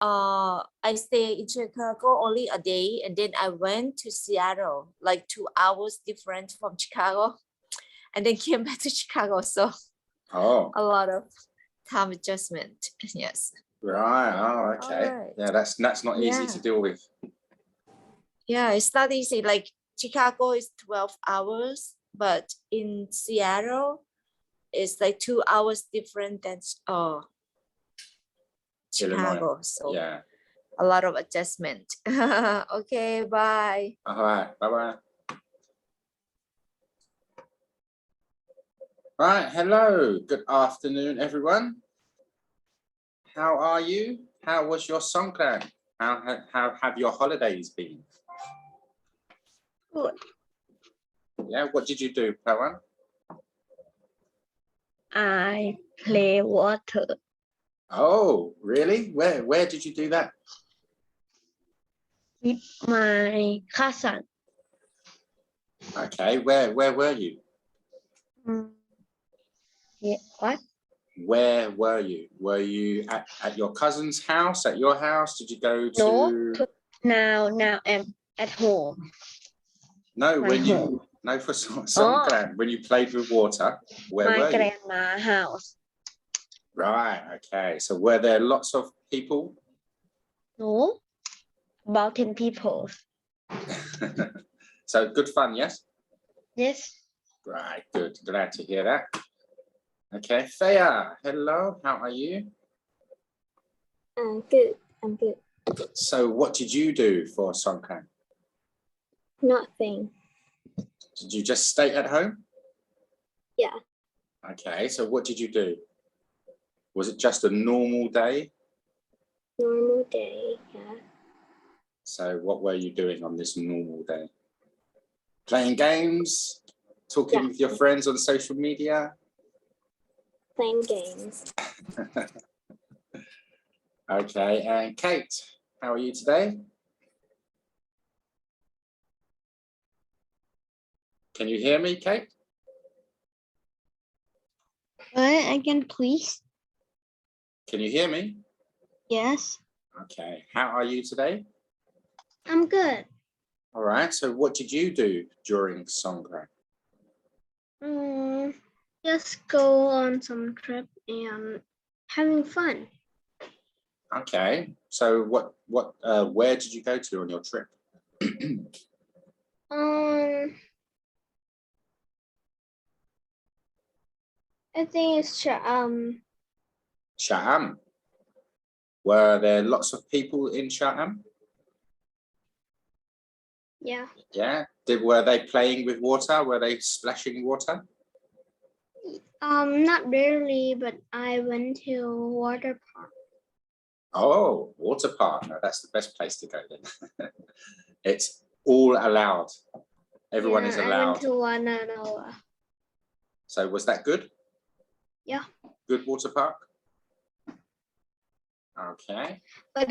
I stayed in Chicago only a day, and then I went to Seattle, like 2 hours different from Chicago, and then came back to Chicago. So a lot of time adjustment. Yes. Right. Oh, okay. Right. Yeah, that's not easy to deal with. Yeah, it's not easy. Like Chicago is 12 hours, but in Seattle, it's like 2 hours different than Chicago. Illinois. So yeah, a lot of adjustment. Okay, bye. All right. Bye-bye. Right. Hello. Good afternoon, everyone. How are you? How was your songkran? How have your holidays been? Good. Yeah. What did you do, Pawan? I play water. Oh, really? Where did you do that? With my cousin. Okay. Where were you? Yeah, what? Where were you? Were you at your cousin's house? At your house? Did you go to? No, now I'm at home. No, My home. no, for songkran, when you played with water, where My were you? grandma's house. Right. Okay. So were there lots of people? No, about 10 people. So good fun, yes? Yes. Right. Good. Glad to hear that. Okay, Thea, hello. How are you? I'm good. I'm good. So what did you do for songkran? Nothing. Did you just stay at home? Yeah. Okay. So what did you do? Was it just a normal day? Normal day. Yeah. So what were you doing on this normal day? Playing games? Talking with your friends on social media? Playing games. Okay, and Kate, how are you today? Can you hear me, Kate? Again, please. Can you hear me? Yes. Okay, how are you today? I'm good. All right, so what did you do during songkran? Just go on some trip and having fun. Okay, so where did you go to on your trip? I think it's Sha'am. Were there lots of people in Sha'am? Yeah. Yeah. Were they playing with water? Were they splashing water? Not really, but I went to water park. Oh, water park. No, that's the best place to go then. It's all allowed. Everyone is allowed. I went to Wananoa. So was that good? Yeah. Good water park? Okay. But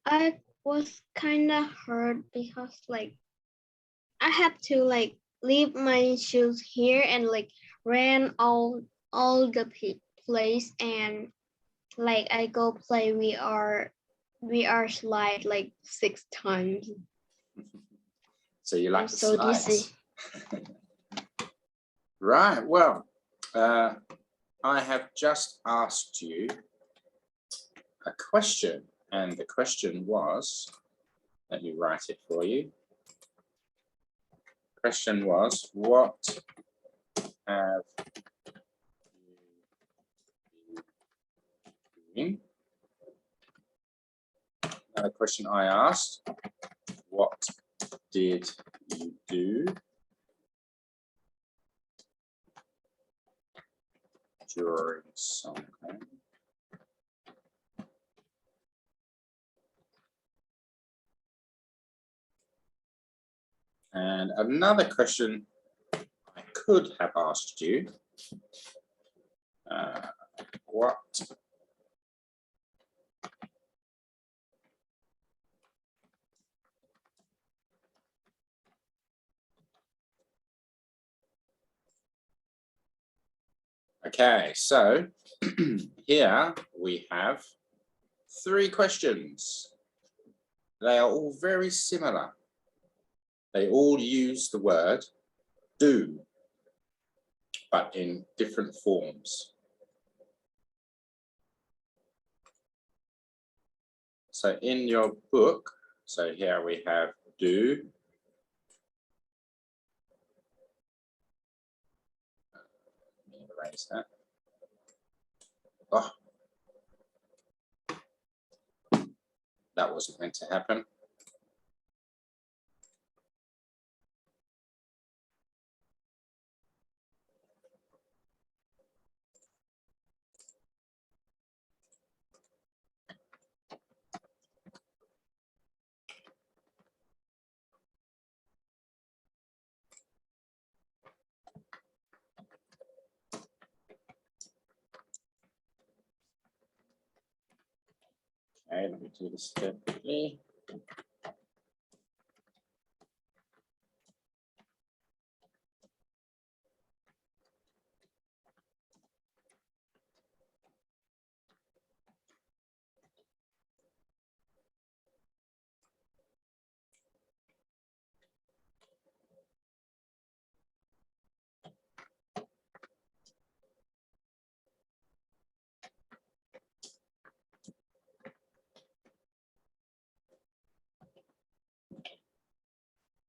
I was kind of hurt because like I had to like leave my shoes here and like ran all the place and like I go play VR slide like 6 times. So you like the so slides. dizzy. Right. Well, I have just asked you a question, and the question was, let me write it for you. The question was, what have you been doing? Another question I asked, what did you do during songkran? And another question I could have asked you, what okay, so here we have 3 questions. They are all very similar. They all use the word do, but in different forms. So in your book, so here we have do. Let me erase that. Oh, that wasn't meant to happen. Okay, let me do this quickly.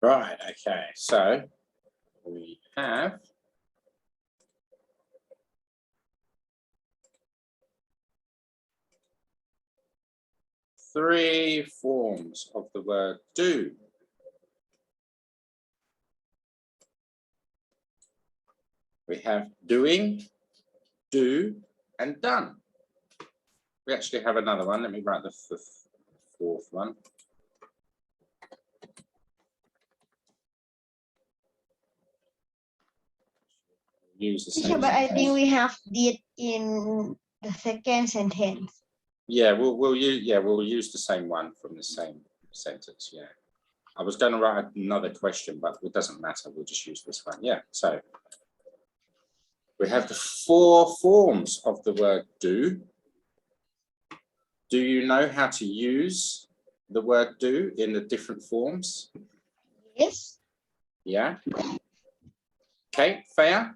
Right, okay, so we have three forms of the word do. We have doing, do, and done. We actually have another one. Let me write the fourth one. Use the same. But I think we have did in the second sentence. Yeah, we'll use the same one from the same sentence. Yeah, I was going to write another question, but it doesn't matter. We'll just use this one. Yeah. So we have the 4 forms of the word do. Do you know how to use the word do in the different forms? Yes. Yeah. Kate, Faya,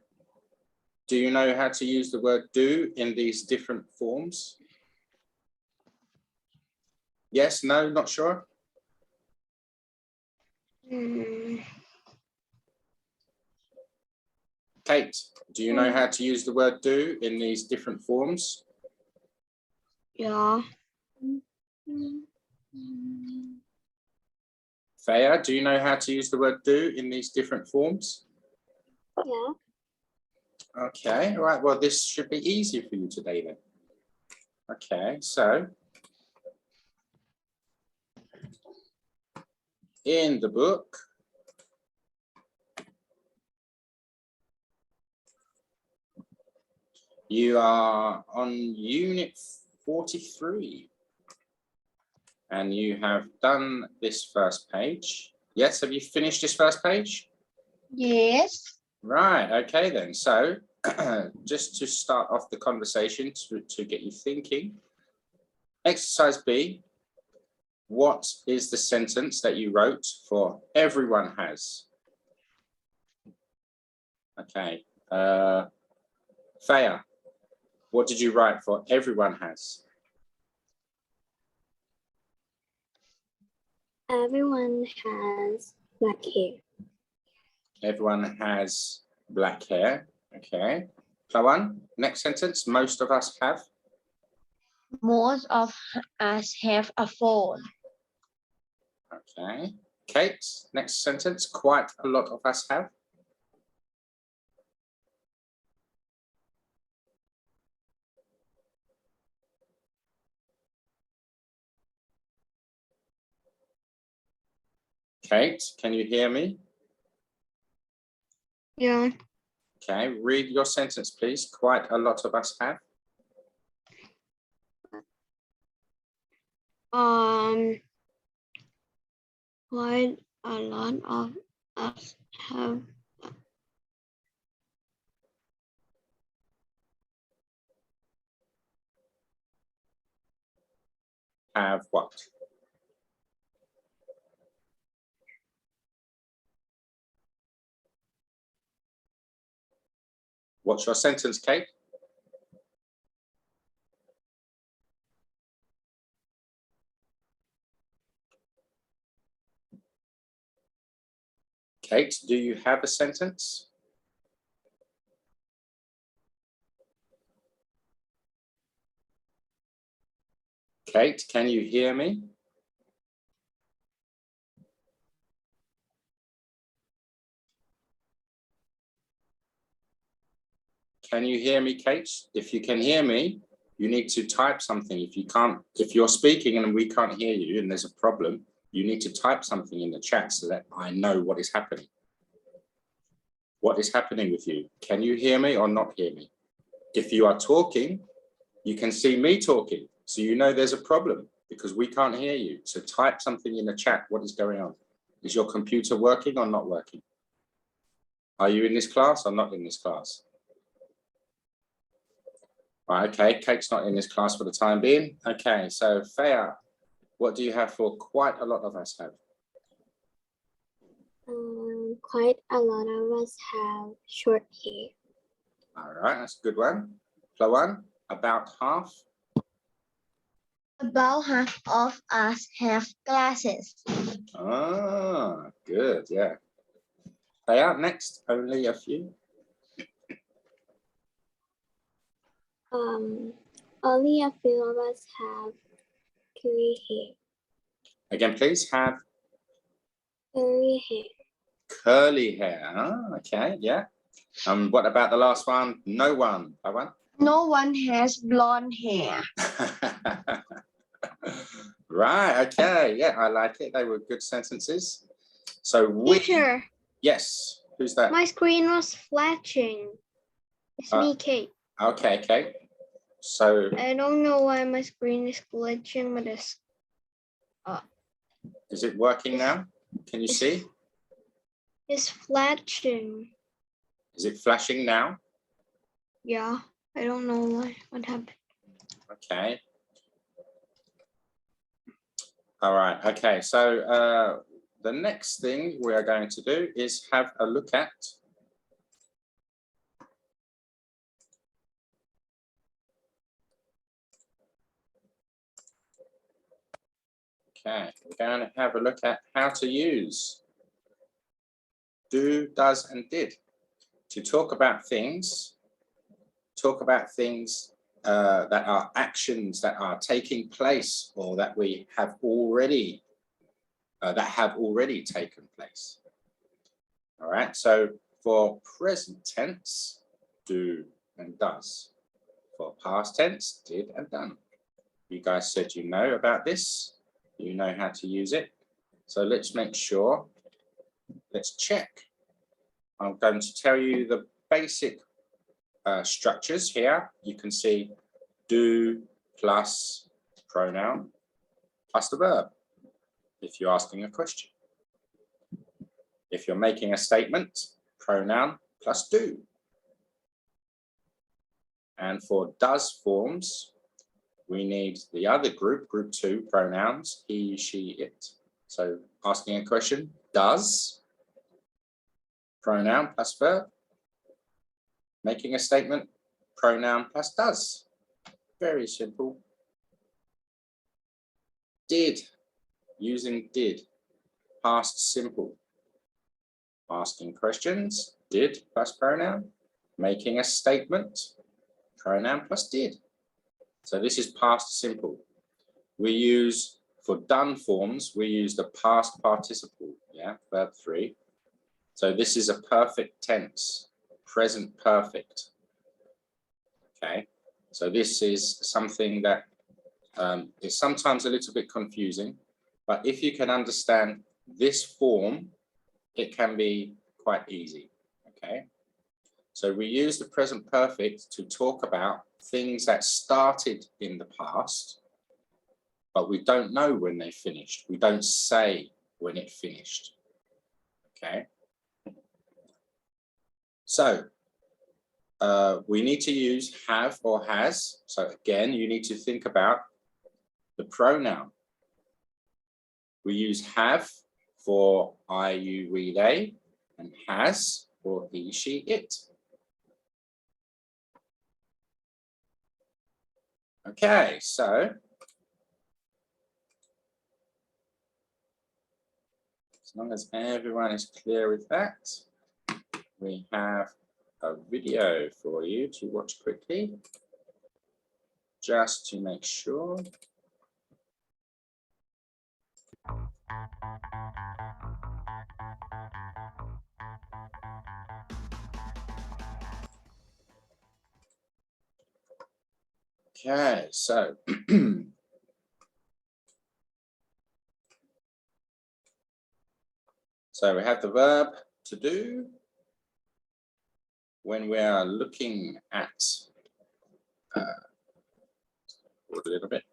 do you know how to use the word do in these different forms? Yes, no, not sure? Kate, do you know how to use the word do in these different forms? Yeah. Faya, do you know how to use the word do in these different forms? Yeah. Okay, all right, well, this should be easy for you today then. Okay, so in the book, you are on unit 43 and you have done this first page. Yes, have you finished this first page? Yes. Right, okay then. So just to start off the conversation to get you thinking, exercise B, what is the sentence that you wrote for everyone has? Okay, Faya, what did you write for everyone has? Everyone has black hair. Everyone has black hair. Okay. Plawan, next sentence, most of us have. Most of us have a phone. Okay. Kate, next sentence, quite a lot of us have. Kate, can you hear me? Yeah. Okay, read your sentence, please. Quite a lot of us have. Quite a lot of us have. have what? What's your sentence, Kate? Kate, do you have a sentence? Kate, can you hear me? Can you hear me, Kate? If you can hear me, you need to type something. If you can't, if you're speaking and we can't hear you and there's a problem, you need to type something in the chat so that I know what is happening. What is happening with you? Can you hear me or not hear me? If you are talking, you can see me talking. So you know there's a problem because we can't hear you. So type something in the chat. What is going on? Is your computer working or not working? Are you in this class or not in this class? Right, okay, Kate's not in this class for the time being. Okay, so Faya, what do you have for quite a lot of us have? Quite a lot of us have short hair. All right, that's a good one. Plawan, about half. About half of us have glasses. Ah, good, yeah. Faya, next, only a few. Only a few of us have curly hair. Again, please, have Curly hair. curly hair. Ah, okay, yeah. What about the last one? No one. Plawan? No one has blonde hair. Right, okay, yeah, I like it. They were good sentences. So we, Teacher, yes, who's that? my screen was flashing. It's me, Kate. Okay, Kate. So I don't know why my screen is glitching, but is it working now? Can you see? it's flashing. Is it flashing now? Yeah, I don't know why. What happened? Okay. All right, okay, so the next thing we are going to do is have a look at we're going to have a look at how to use do, does, and did to talk about things that are actions that are taking place or that we have already taken place. All right, so for present tense, do and does. For past tense, did and done. You guys said you know about this. You know how to use it. So let's make sure. Let's check. I'm going to tell you the basic structures here. You can see do plus pronoun plus the verb if you're asking a question. If you're making a statement, pronoun plus do. And for does forms, we need the other group, group 2, pronouns, he, she, it. So asking a question, does, pronoun plus verb. Making a statement, pronoun plus does. Very simple. Did, using did, past simple. Asking questions, did plus pronoun. Making a statement, pronoun plus did. So this is past simple. We use, for done forms, we use the past participle, yeah, verb 3. So this is a perfect tense, present perfect. Okay, so this is something that is sometimes a little bit confusing, but if you can understand this form, it can be quite easy, okay? So we use the present perfect to talk about things that started in the past, but we don't know when they finished. We don't say when it finished, okay? So we need to use have or has. So again, you need to think about the pronoun. We use have for I, you, we, they, and has for he, she, it. Okay, so as long as everyone is clear with that, we have a video for you to watch quickly, just to make sure. Okay, so so we have the verb to do when we are looking at a little bit.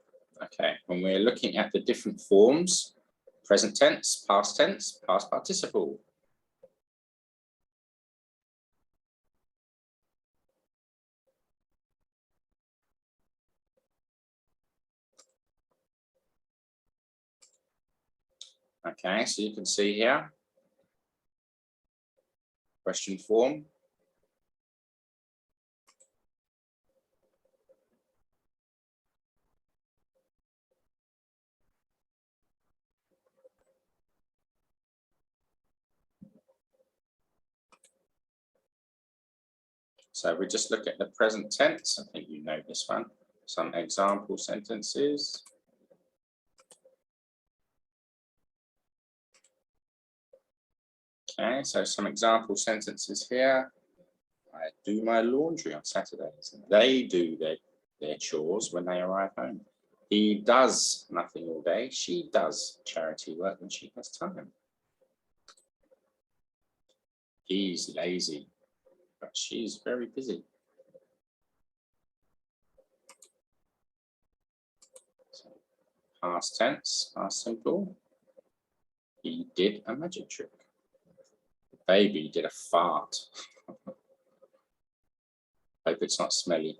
Okay, when we're looking at the different forms, present tense, past participle. Okay, so you can see here, question form. So we just look at the present tense. I think you know this one. Some example sentences. Okay, so some example sentences here. I do my laundry on Saturdays. They do their chores when they arrive home. He does nothing all day. She does charity work when she has time. He's lazy, but she's very busy. So, past tense, past simple. He did a magic trick. The baby did a fart. Hope it's not smelly.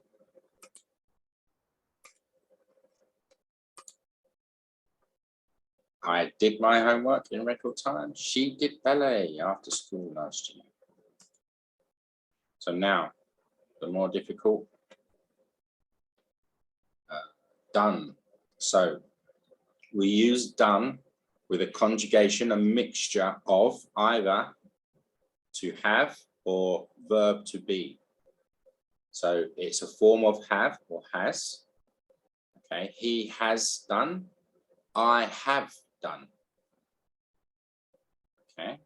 I did my homework in record time. She did ballet after school last year. So now, the more difficult, done. So we use done with a conjugation, a mixture of either to have or verb to be. So it's a form of have or has. Okay, he has done. I have done. Okay,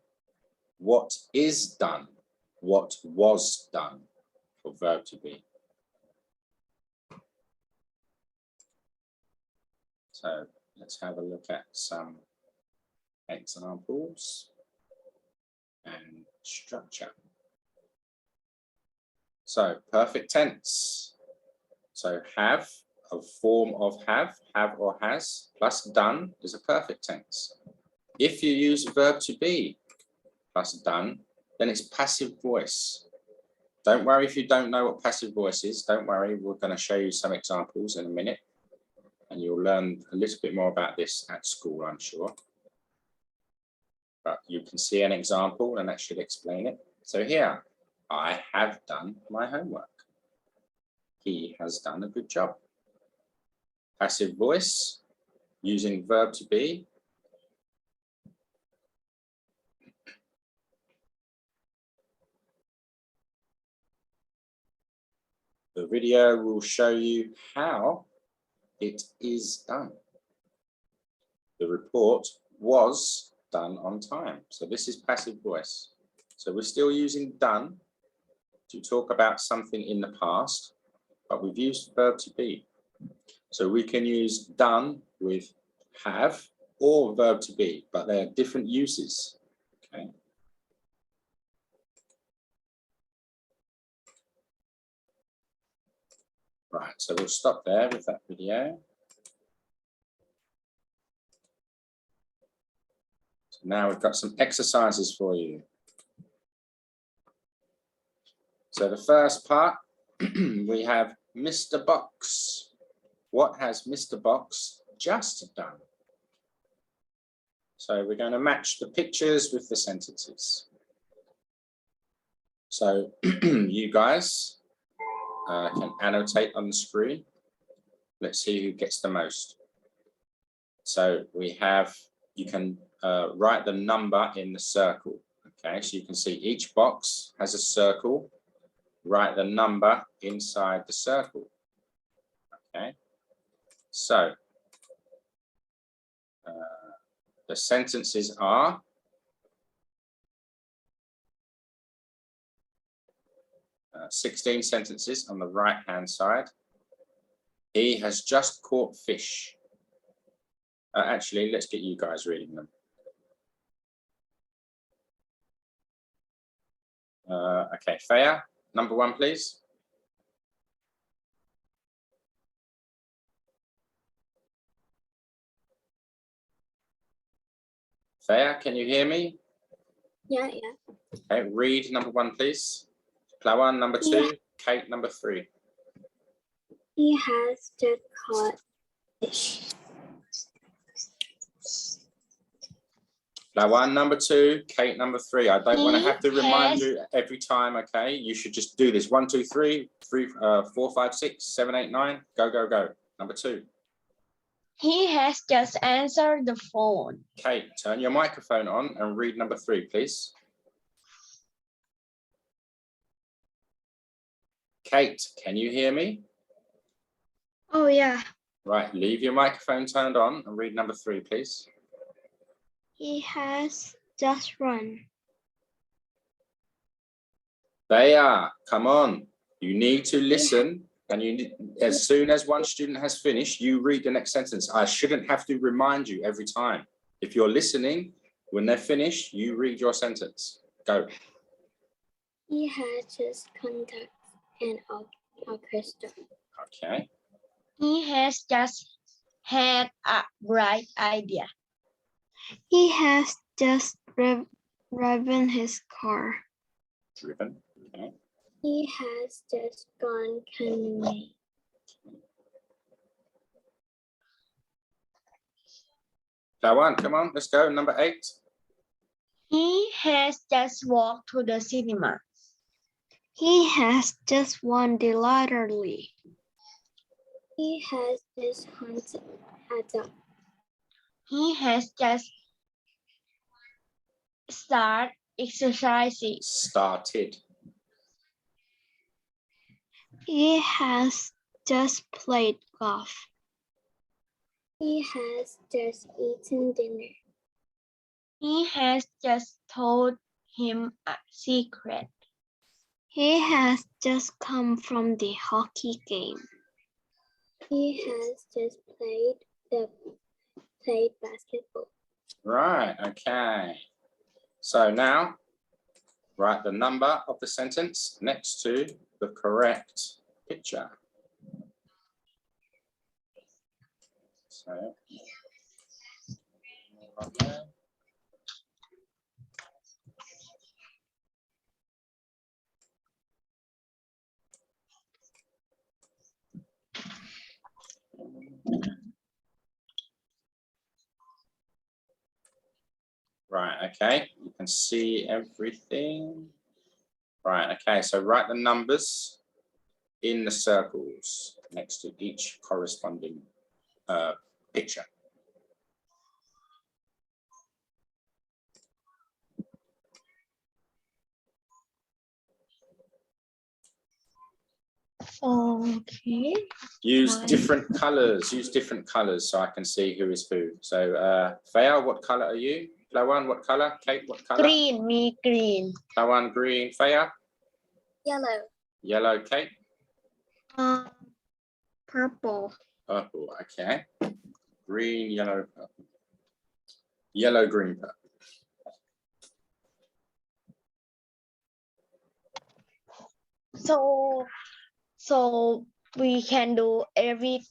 what is done? What was done for verb to be. So let's have a look at some examples and structure. So perfect tense. So have, a form of have or has, plus done is a perfect tense. If you use verb to be plus done, then it's passive voice. Don't worry if you don't know what passive voice is. Don't worry, we're going to show you some examples in a minute. And you'll learn a little bit more about this at school, I'm sure. But you can see an example and that should explain it. So here, I have done my homework. He has done a good job. Passive voice, using verb to be. The video will show you how it is done. The report was done on time. So this is passive voice. So we're still using done to talk about something in the past, but we've used verb to be. So we can use done with have or verb to be, but they are different uses. Okay. Right, so we'll stop there with that video. So now we've got some exercises for you. So the first part, we have Mr. Box. What has Mr. Box just done. So we're going to match the pictures with the sentences. So you guys can annotate on the screen. Let's see who gets the most. So we have, you can write the number in the circle. Okay, so you can see each box has a circle. Write the number inside the circle. Okay, so the sentences are, uh, 16 sentences on the right hand side. He has just caught fish. Actually, let's get you guys reading them. Okay, Faya, number 1, please. Faya, can you hear me? Yeah, yeah. Okay, read number 1, please. Plawan, number 2. Yeah. Kate, number 3. He has just caught fish. Plawan, number 2. Kate, number 3. I don't want to have to remind you every time, okay? You should just do this. 1, 2, 3, 4, 5, 6, 7, 8, 9. Go, go, go. Number 2. He has just answered the phone. Kate, turn your microphone on and read number 3, please. Kate, can you hear me? Oh, yeah. Right, leave your microphone turned on and read number 3, please. He has just run. They are, come on. You need to listen, and you need, as soon as one student has finished, you read the next sentence. I shouldn't have to remind you every time. If you're listening, when they're finished, you read your sentence. Go. He has just contacted an orchestra. Okay. He has just had a bright idea. He has just driven his car. Driven. Okay. He has just gone canoeing. Plawan, come on, let's go. Number 8. He has just walked to the cinema. He has just won the lottery. He has just hunted a dog. He has just started exercising. Started. He has just played golf. He has just eaten dinner. He has just told him a secret. He has just come from the hockey game. He has just played basketball. Right, okay. So now, write the number of the sentence next to the correct picture. So, okay. Right, okay, you can see everything. Right, okay, so write the numbers in the circles next to each corresponding picture. Okay. Use One. different colors so I can see who is who. So Faya, what color are you? Plawan, what color? Kate, what color? Green, me green. Plawan, green. Faya? Yellow. Yellow. Kate? Purple. Purple, okay. Green, yellow, purple. Yellow, green, purple. So we can do every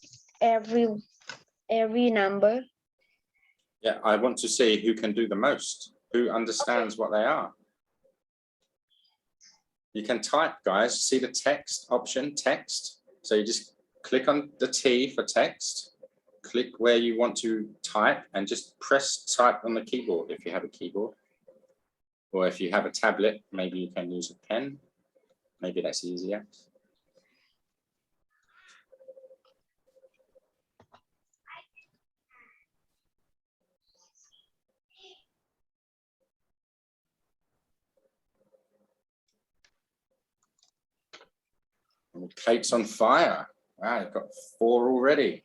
number. Yeah, I want to see who can do the most, who understands what they are. You can type, guys. See the text option, text. So you just click on the T for text, click where you want to type and just press type on the keyboard if you have a keyboard. Or if you have a tablet, maybe you can use a pen. Maybe that's easier. And Kate's on fire. Wow, you've got 4 already.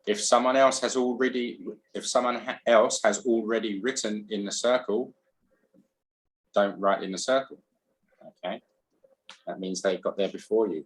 If someone else has already written in the circle, don't write in the circle. Okay, that means they got there before you.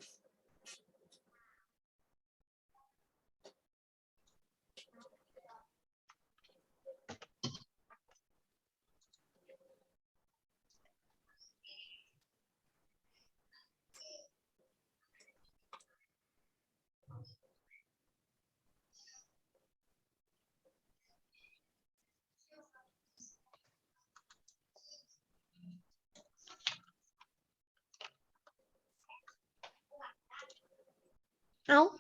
Oh.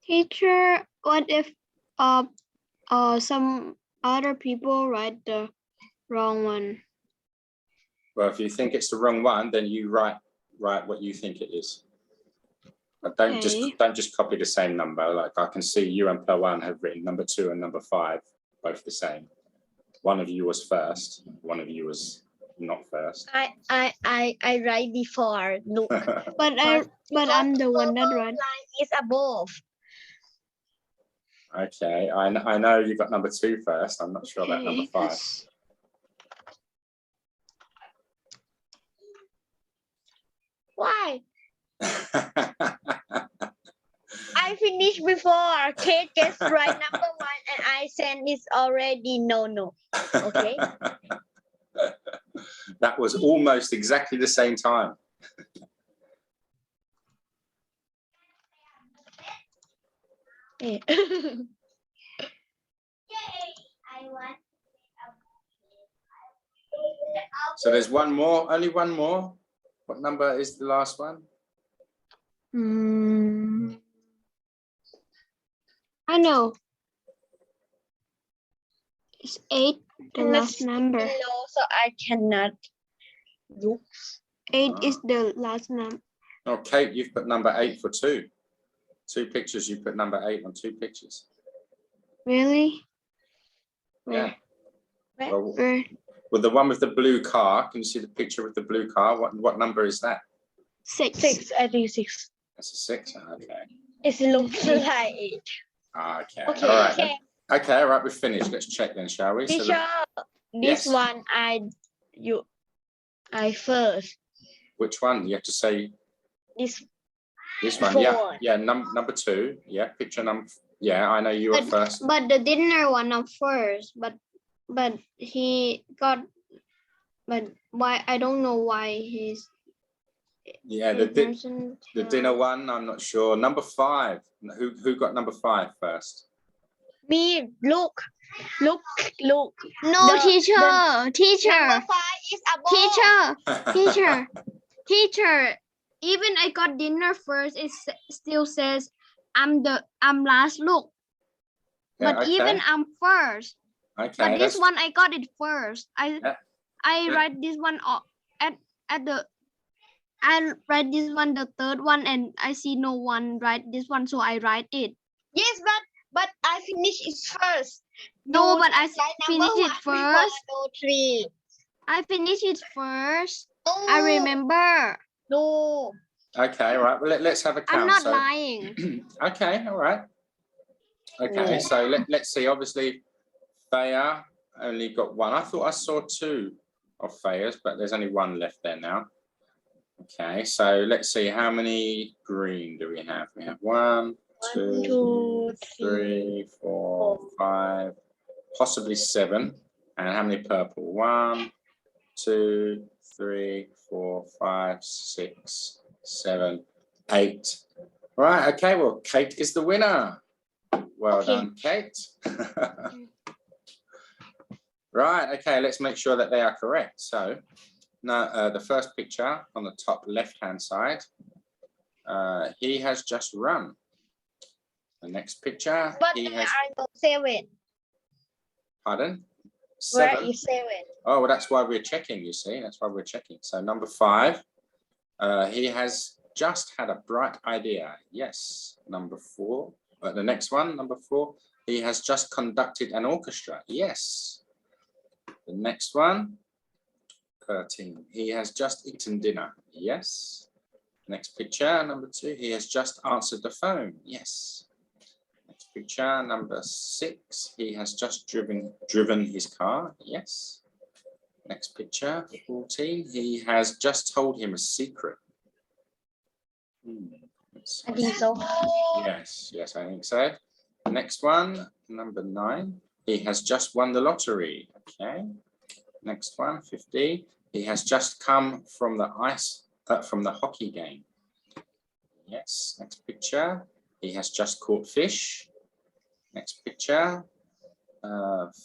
Teacher, what if some other people write the wrong one? Well, if you think it's the wrong one, then you write what you think it is. But don't just copy the same number. Like I can see you and Pawan have written number 2 and number 5, both the same. One of you was first. One of you was not first. I write before. Look. But I'm the one that wrote. Line is above. Okay, I know you got number 2 first. I'm not sure about number 5. Why? I finished before. Kate just write number 1 and I send this already. No. Okay. That was almost exactly the same time. Yeah. So there's one more, only one more. What number is the last one? I know. It's 8, the last number. Below, so I cannot look. 8 is the last number. Oh, Kate, you've put number 8 for 2. 2 pictures, you put number 8 on 2 pictures. Really? Yeah. Well, Where? with the one with the blue car, can you see the picture with the blue car? What number is that? 6. 6, I think 6. That's a 6. Okay. It looks like 8. Okay. Okay. All right. Okay. Okay. All right. We're finished. Let's check then, shall we? Teacher, this yes. one I first. Which one? You have to say This one. 4. Yeah. Number 2. Yeah. Picture number. Yeah. I know you were first. But the dinner one I'm first. But he got. But why? I don't know why he's. Yeah. The dinner one. I'm not sure. Number 5. Who got number 5 first? Me. Look. No, The teacher. Number 5 is above. Teacher. Even I got dinner first, it still says I'm last. Look, Yeah, but okay. even I'm first. Okay. But this one I got it first. I Yeah. write this one at the. I write this one the 3rd one, and I see no one write this one, so I write it. Yes, but I finished it first. No, but I Number finished it 1 first. before 3. I finished it first. Oh, I remember. No. Okay. All right. Well, let's have a count. I'm not lying. Okay. All right. Okay. Yeah. So let's see. Obviously, Thea only got 1. I thought I saw 2 of Thea's, but there's only 1 left there now. Okay. So let's see. How many green do we have? We have 1, 2, 3, 4, 5, possibly 7. And how many purple? 1, 2, 3, 4, 5, 6, 7, 8. Right. Okay. Well, Kate is the winner. Well done, Kate. Right, okay, let's make sure that they are correct. So now the first picture on the top left-hand side, he has just run. The next picture, But he there has, are no 7. pardon? Where 7. is 7? Oh, well, that's why we're checking, you see, that's why we're checking. So number 5, he has just had a bright idea. Yes. Number 4, the next one, number 4, he has just conducted an orchestra. Yes. The next one, 13, he has just eaten dinner. Yes. Next picture, number 2, he has just answered the phone. Yes. Next picture, number 6, he has just driven his car. Yes. Next picture, 14, he has just told him a secret. I think so. Yes, yes, I think so. Next one, number 9, he has just won the lottery. Okay. Next one, 15, he has just come from the hockey game. Yes. Next picture, he has just caught fish. Next picture,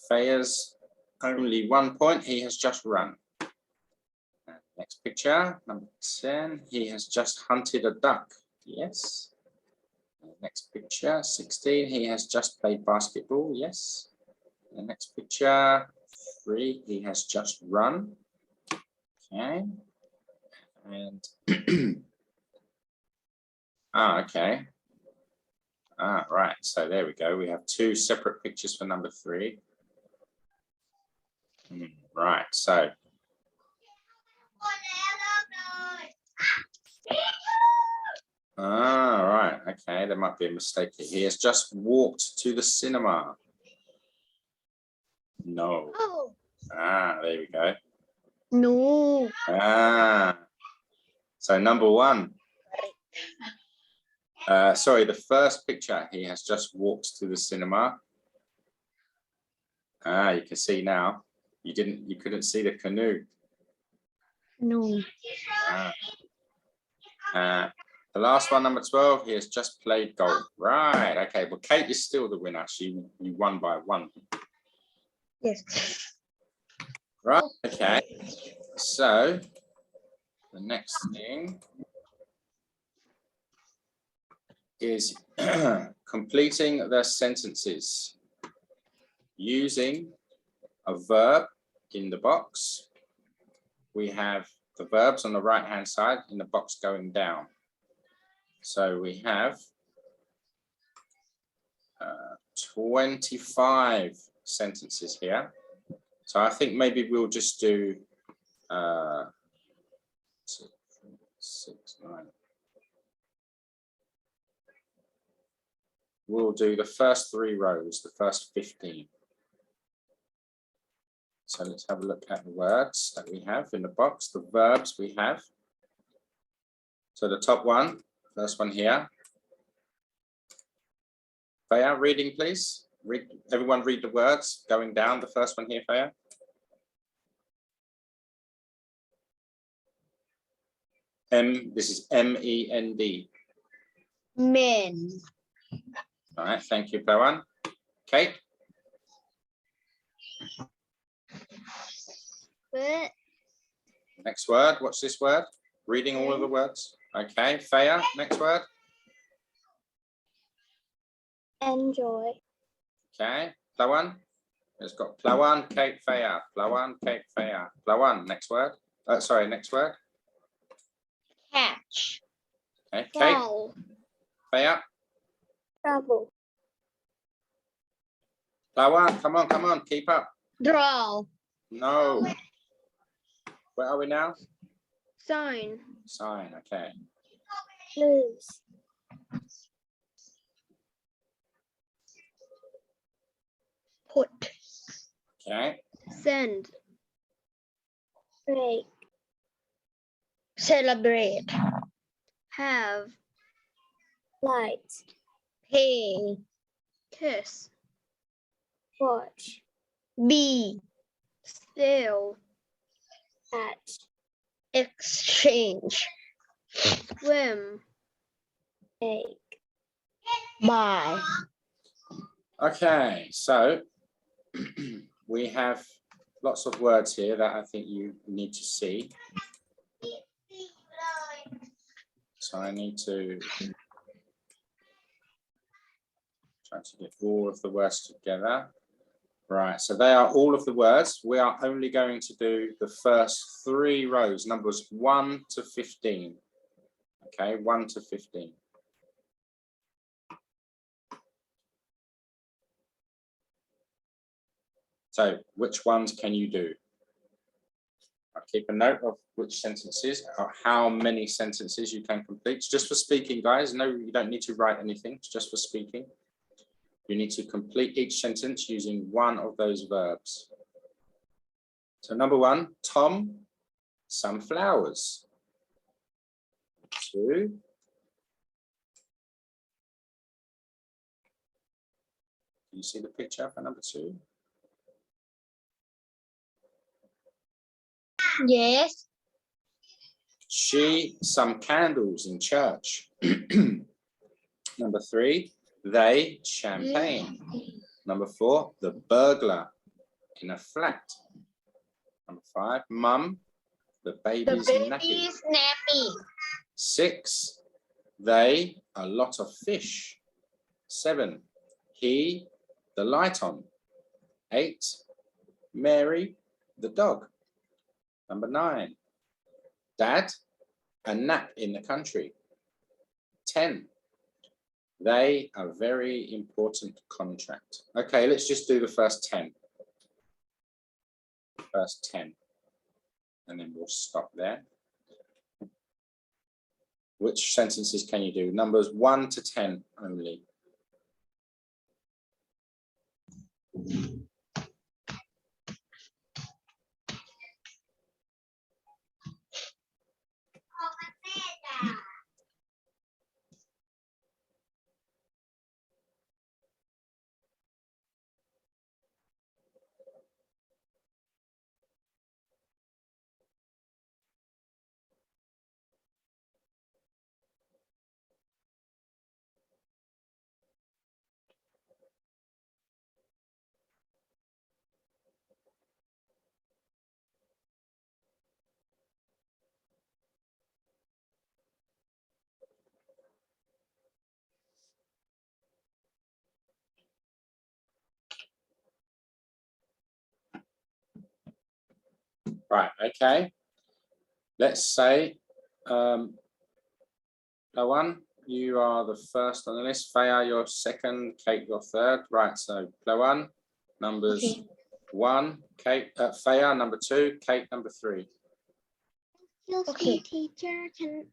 Faye's only 1 point, he has just run. Next picture, number 10, he has just hunted a duck. Yes. Next picture, 16, he has just played basketball. Yes. The next picture, 3, he has just run. Okay. And okay. Right. So there we go. We have 2 separate pictures for number 3. Right. So. Right. Okay. There might be a mistake here. He has just walked to the cinema. No. Oh. There we go. No. So number 1. Sorry, the first picture, he has just walked to the cinema. You can see now. You couldn't see the canoe. No. The last one, number 12, he has just played golf. Right, okay. Well, Kate is still the winner. You won by 1. Yes. Right, okay. So the next thing is completing the sentences using a verb in the box. We have the verbs on the right hand side in the box going down. So we have 25 sentences here. So I think maybe we'll just do 6, 9. We'll do the first 3 rows, the first 15. So let's have a look at the words that we have in the box, the verbs we have. So the top one, first one here. Faya, reading please. Everyone read the words going down, the first one here, Faya. This is M-E-N-D. Men. All right, thank you, Faya. Kate. But Next word, what's this word? Reading all of the words. Okay, Faya, next word. Enjoy. Okay, Plawan. It's got Plawan, Kate, Faya. Plawan, Kate, Faya. Plawan, next word. Sorry, next word. Catch. Okay, Kate, fall. Faya. Travel. Plawan, come on, keep up. Draw. No. Where are we now? Sign. Sign, okay. Lose. Put. Okay. Send. Break. Celebrate. Have. Light. Pay. Kiss. Watch. Be. Sail. At. Exchange. Swim. Egg. Buy. Okay, so we have lots of words here that I think you need to see. So I need to try to get all of the words together. Right, so they are all of the words. We are only going to do the first 3 rows, numbers 1 to 15. Okay, 1 to 15. So which ones can you do? I'll keep a note of which sentences, or how many sentences you can complete. It's just for speaking, guys. No, you don't need to write anything. It's just for speaking. You need to complete each sentence using one of those verbs. So number 1, Tom, some flowers. 2, can you see the picture for number 2? Yes. She, some candles in church. Number 3, they, champagne. Number 4, the burglar in a flat. Number 5, mum, the baby's nappy. 6, they, a lot of fish. 7, he, the light on. 8, Mary, the dog. Number 9, dad, a nap in the country. 10, they, a very important contract. Okay, let's just do the first 10. First 10. And then we'll stop there. Which sentences can you do? Numbers 1 to 10 only. Right, okay. Let's say, Lawan, you are the first on the list. Faya, you're second. Kate, you're third. Right, so Lawan, numbers 1. Kate, Faya, number 2. Kate, number 3. Excuse me, teacher, can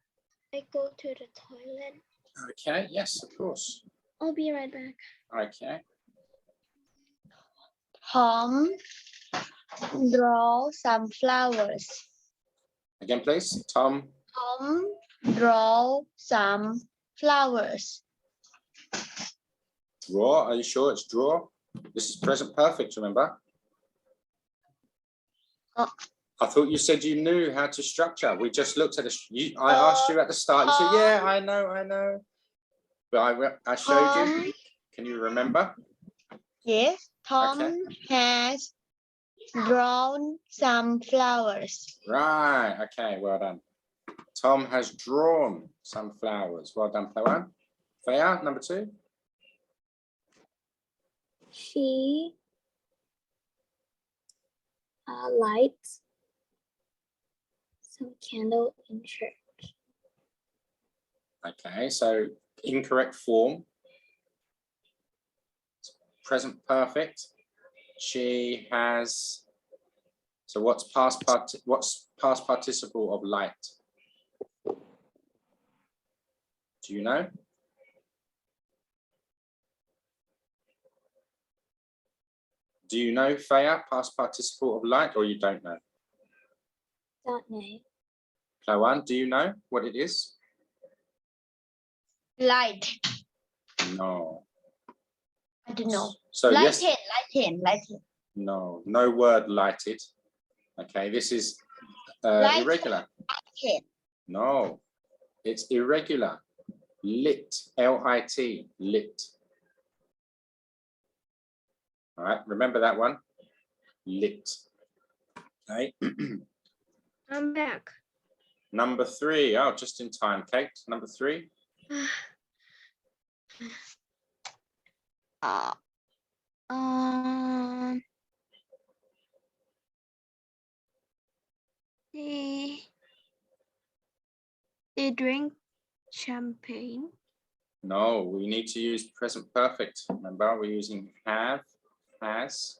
I go to the toilet? Okay, yes, of course. I'll be right back. Okay. Tom, draw some flowers. Again, please. Tom. Tom, draw some flowers. Draw. Are you sure it's draw? This is present perfect, remember? Oh. I thought you said you knew how to structure. We just looked at it. I asked you at the start. You said, yeah, I know. But I showed you. Can you remember? Yes. Tom has drawn some flowers. Right. Okay. Well done. Tom has drawn some flowers. Well done, Pawan. Faya, number 2. She lights some candle in church. Okay. So incorrect form. Present perfect. She has. So what's past participle of light? Do you know? Do you know, Faya, past participle of light, or you don't know? Don't know. Plawan, do you know what it is? Light. No. I don't know. So yes. Lighten. No word lighted. Okay, this is irregular. Lighten. No, it's irregular. Lit, L-I-T, lit. All right, remember that one? Lit. Okay. I'm back. Number 3. Oh, just in time, Kate. Number 3. They drink champagne. No, we need to use present perfect. Remember, we're using have, has,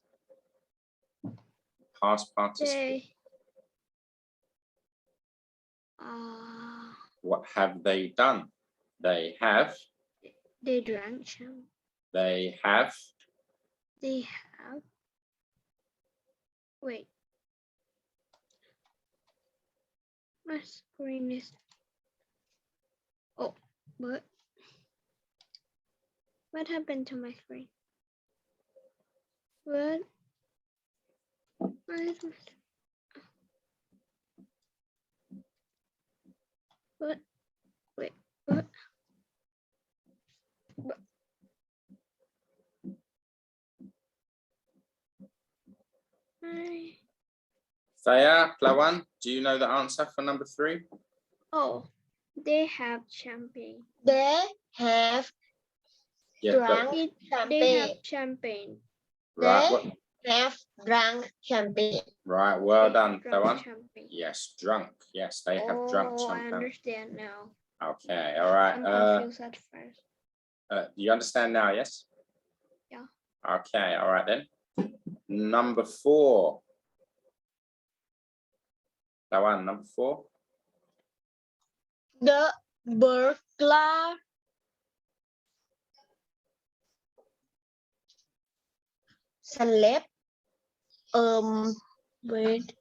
past participle. What have they done? They have. They drank champagne. They have. They have. Wait. My screen is. Oh, what happened to my screen? What? Where is my? What? Wait. What? Thea, Plawan, do you know the answer for number 3? Oh, they have champagne. They have Yeah, drunk They champagne. have champagne. right. They have drunk champagne. Right, well They done, drank Plawan. champagne. Yes, drunk. Yes, they have drunk Oh, I champagne. understand now. Okay, all right. I'm confused at first. You understand now, yes? Yeah. Okay, all right then. Number 4. That one, number 4. The burglar slept. Wait.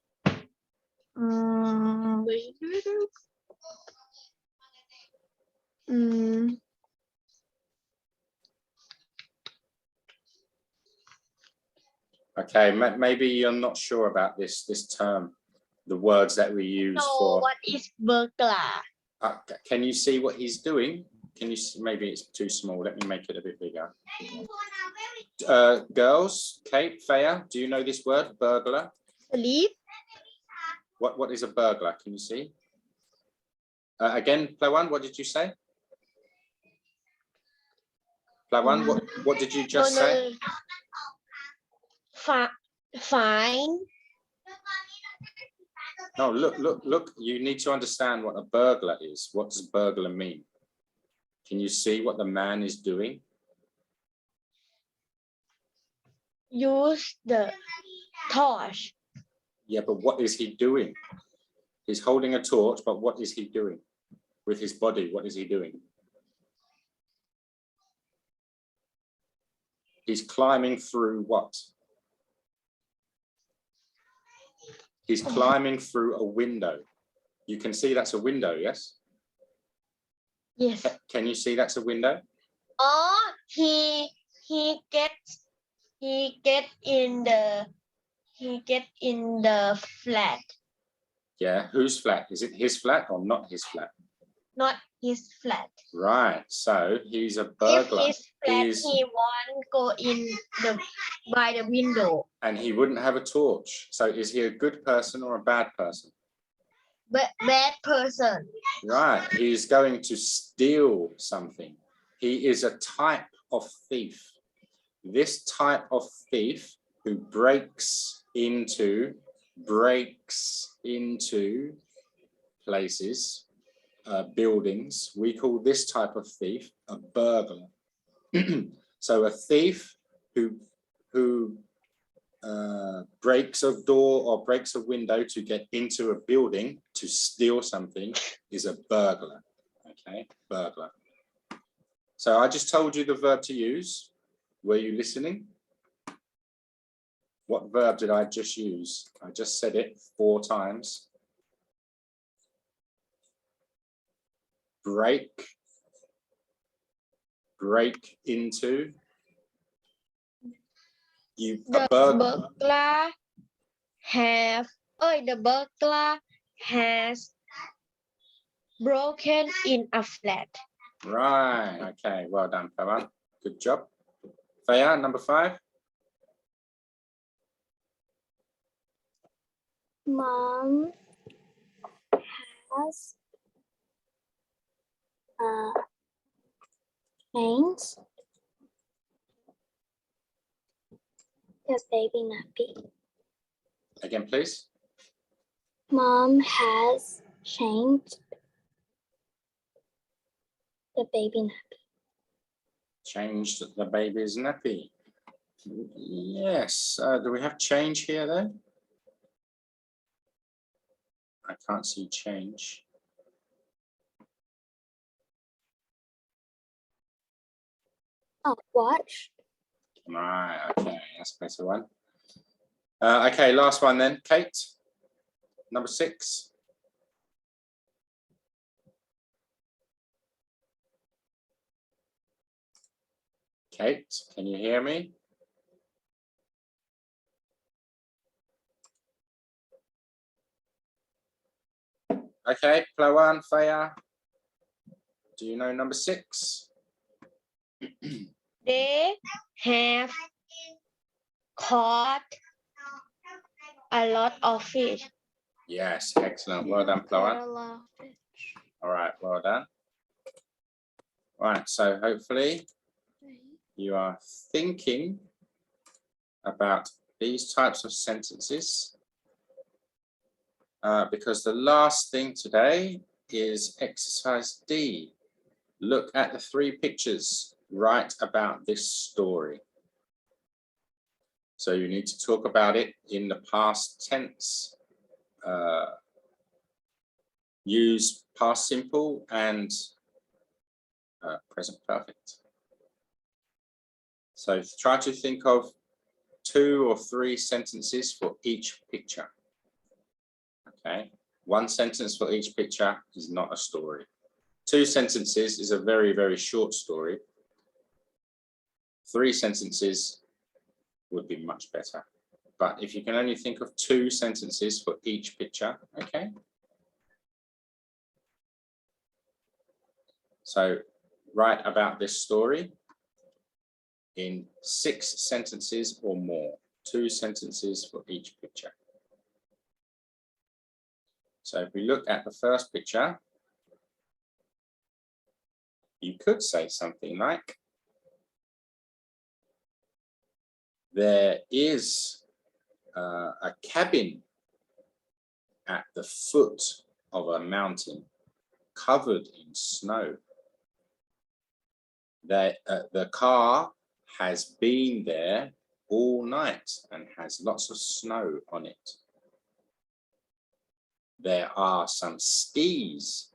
Okay, maybe you're not sure about this term, the words that we use for. What is burglar? Can you see what he's doing? Can you see? Maybe it's too small. Let me make it a bit bigger. Girls, Kate, Thea, do you know this word, burglar? Sleep. What is a burglar? Can you see? Again, Plawan, what did you say? Plawan, what did you just say? Fine. No, look. You need to understand what a burglar is. What does burglar mean? Can you see what the man is doing? Use the torch. Yeah, but what is he doing? He's holding a torch, but what is he doing with his body? What is he doing? He's climbing through what? He's climbing through a window. You can see that's a window, yes? Yes. Can you see that's a window? Oh, he gets in the flat. Yeah, whose flat? Is it his flat or not his flat? Not his flat. Right, so he's a burglar. If his flat, he won't go in by the window. And he wouldn't have a torch. So is he a good person or a bad person? But bad person. Right, he's going to steal something. He is a type of thief. This type of thief who breaks into places, buildings, we call this type of thief a burglar. So a thief who breaks a door or breaks a window to get into a building to steal something is a burglar. Okay, burglar. So I just told you the verb to use. Were you listening? What verb did I just use? I just said it 4 times. Break into. The burglar has broken in a flat. Right. Okay. Well done, Pavan. Good job. Thea, number 5. Mom has changed the baby nappy. Again, please. Mom has changed the baby nappy. Changed the baby's nappy. Yes. Do we have change here though? I can't see change. Oh, watch. Right, okay, that's a better one. Okay, last one then, Kate. Number 6. Kate, can you hear me? Okay, Plawan, Faya, do you know number 6? They have caught a lot of fish. Yes, excellent. Well done, Plawan. All right, well done. Right, so hopefully you are thinking about these types of sentences because the last thing today is exercise D. Look at the 3 pictures. Write about this story. So you need to talk about it in the past tense. Use past simple and present perfect. So try to think of 2 or 3 sentences for each picture. Okay, 1 sentence for each picture is not a story. 2 sentences is a very, very short story. 3 sentences would be much better. But if you can only think of 2 sentences for each picture, okay. So write about this story in 6 sentences or more, 2 sentences for each picture. So if we look at the first picture, you could say something like, there is a cabin at the foot of a mountain covered in snow. The car has been there all night and has lots of snow on it. There are some skis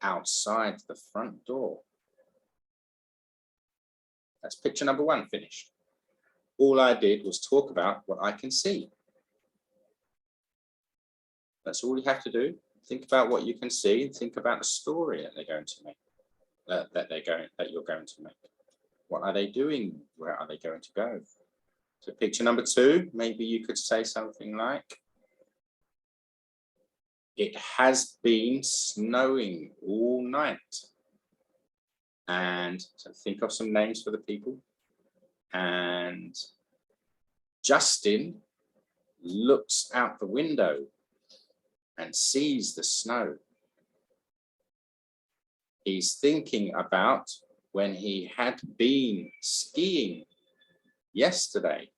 outside the front door. That's picture number 1 finished. All I did was talk about what I can see. That's all you have to do. Think about what you can see and think about the story that they're going to make. That you're going to make. What are they doing? Where are they going to go? So picture number 2, maybe you could say something like, it has been snowing all night. And so think of some names for the people. And Justin looks out the window and sees the snow. He's thinking about when he had been skiing yesterday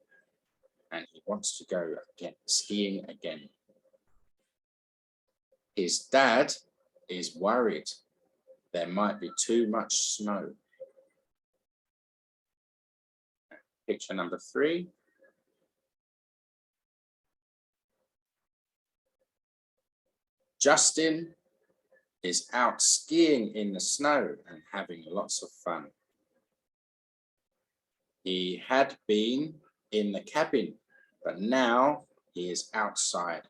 and he wants to go again, skiing again. His dad is worried there might be too much snow. Picture number 3. Justin is out skiing in the snow and having lots of fun. He had been in the cabin, but now he is outside.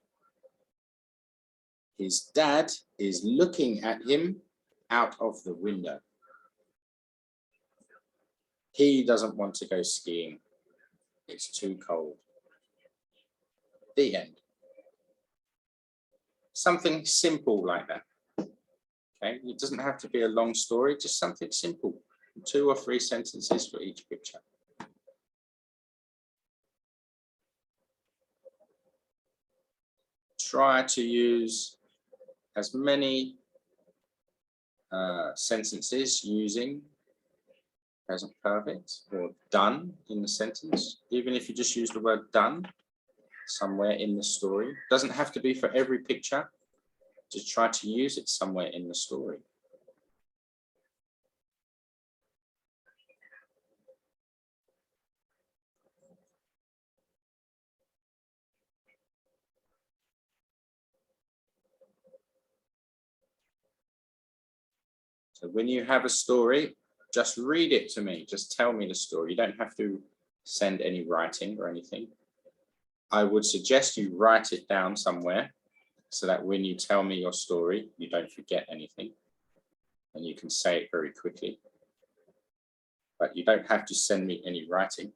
His dad is looking at him out of the window. He doesn't want to go skiing. It's too cold. The end. Something simple like that. Okay, it doesn't have to be a long story, just something simple. 2 or 3 sentences for each picture. try to use as many sentences using present perfect or done in the sentence, even if you just use the word done somewhere in the story. Doesn't have to be for every picture, just try to use it somewhere in the story. So when you have a story, just read it to me. Just tell me the story. You don't have to send any writing or anything. I would suggest you write it down somewhere so that when you tell me your story, you don't forget anything and you can say it very quickly. But you don't have to send me any writing.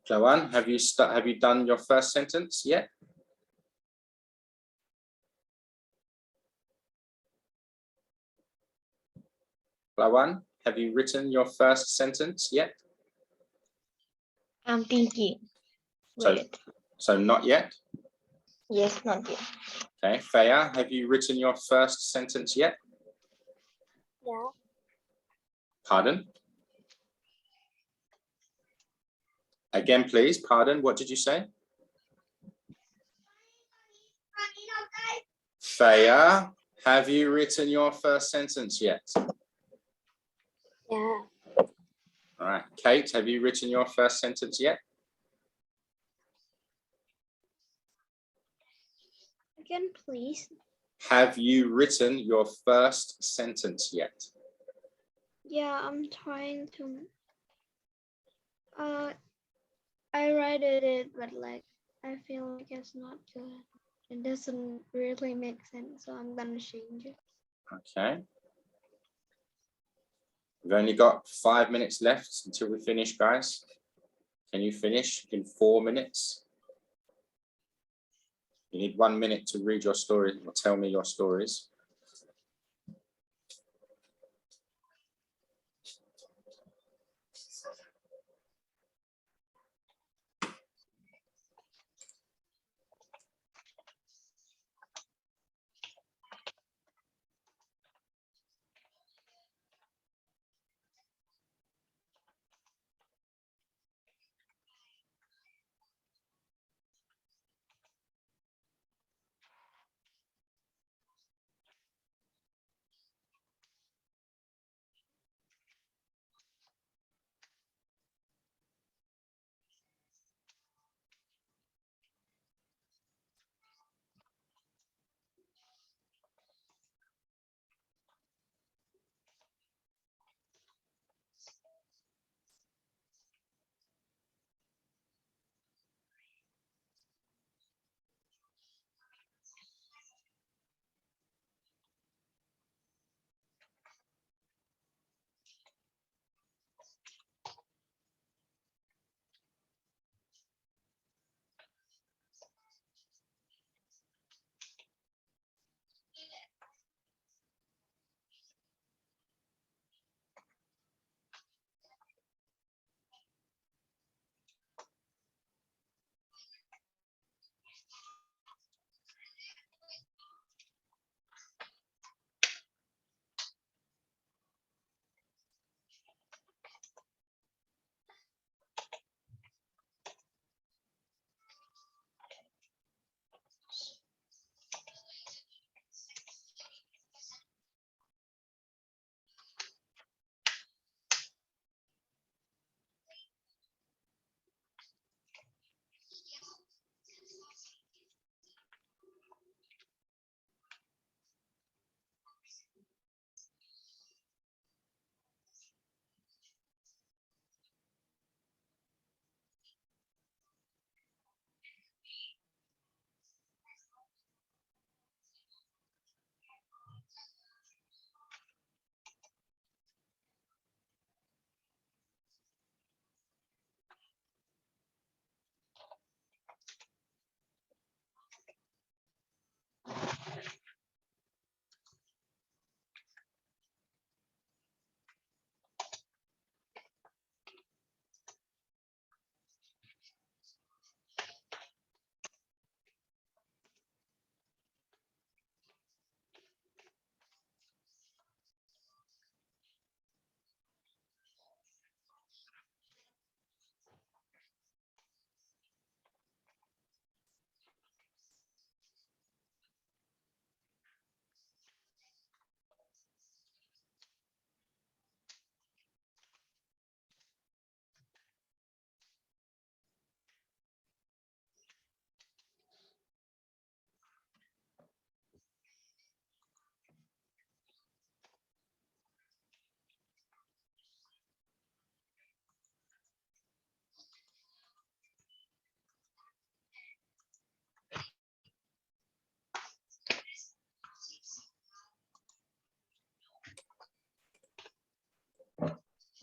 Plawan, have you done your first sentence yet? Plawan, have you written your first sentence yet? I'm thinking. So, Wait. so not yet? Yes, not yet. Okay, Faya, have you written your first sentence yet? Yeah. Pardon? Again, please, pardon, what did you say? Faya, have you written your first sentence yet? Yeah. All right, Kate, have you written your first sentence yet? Again, please. Have you written your first sentence yet? Yeah, I'm trying to. I write it, but like I feel like it's not good. It doesn't really make sense, so I'm gonna change it. Okay. We've only got 5 minutes left until we finish, guys. Can you finish in 4 minutes? You need 1 minute to read your story or tell me your stories.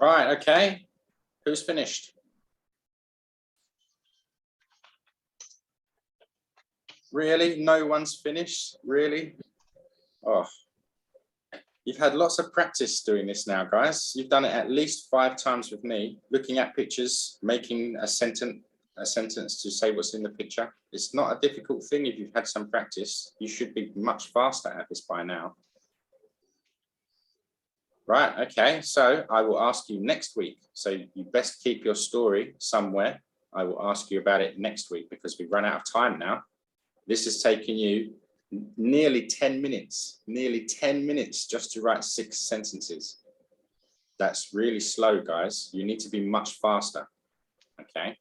Right, okay. Who's finished? Really? No one's finished? Really? Oh. You've had lots of practice doing this now, guys. You've done it at least 5 times with me, looking at pictures, making a sentence to say what's in the picture. It's not a difficult thing if you've had some practice. You should be much faster at this by now. Right, okay, so I will ask you next week. So you best keep your story somewhere. I will ask you about it next week because we've run out of time now. This has taken you nearly 10 minutes just to write 6 sentences. That's really slow, guys. You need to be much faster, okay?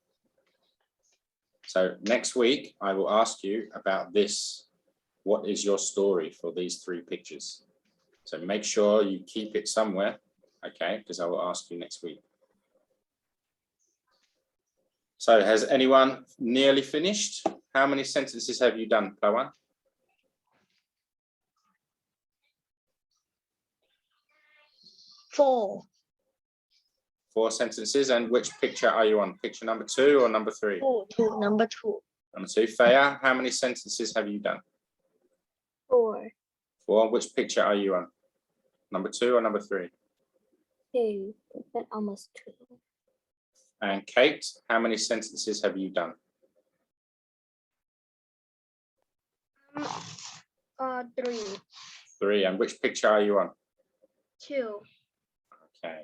So next week, I will ask you about this. What is your story for these 3 pictures? So make sure you keep it somewhere, okay? Because I will ask you next week. So has anyone nearly finished? How many sentences have you done, Plawan? 4. 4 sentences, and which picture are you on? Picture number 2 or number 3? 2. Number 2. Number 2. Faya, how many sentences have you done? 4. 4. Which picture are you on? Number 2 or number 3? 2, but almost 2. And Kate, how many sentences have you done? 3. 3. And which picture are you on? 2. Okay.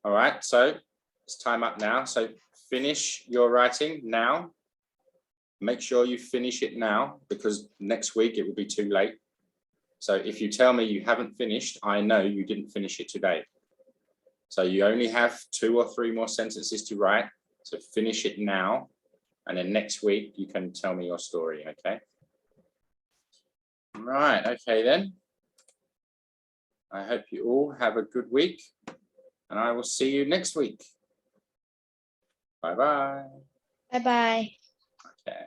All right, so it's time up now. So finish your writing now. Make sure you finish it now because next week it will be too late. So if you tell me you haven't finished, I know you didn't finish it today. So you only have 2 or 3 more sentences to write. So finish it now. And then next week you can tell me your story, okay? Right, okay then. I hope you all have a good week. And I will see you next week. Bye-bye. Bye-bye. Okay.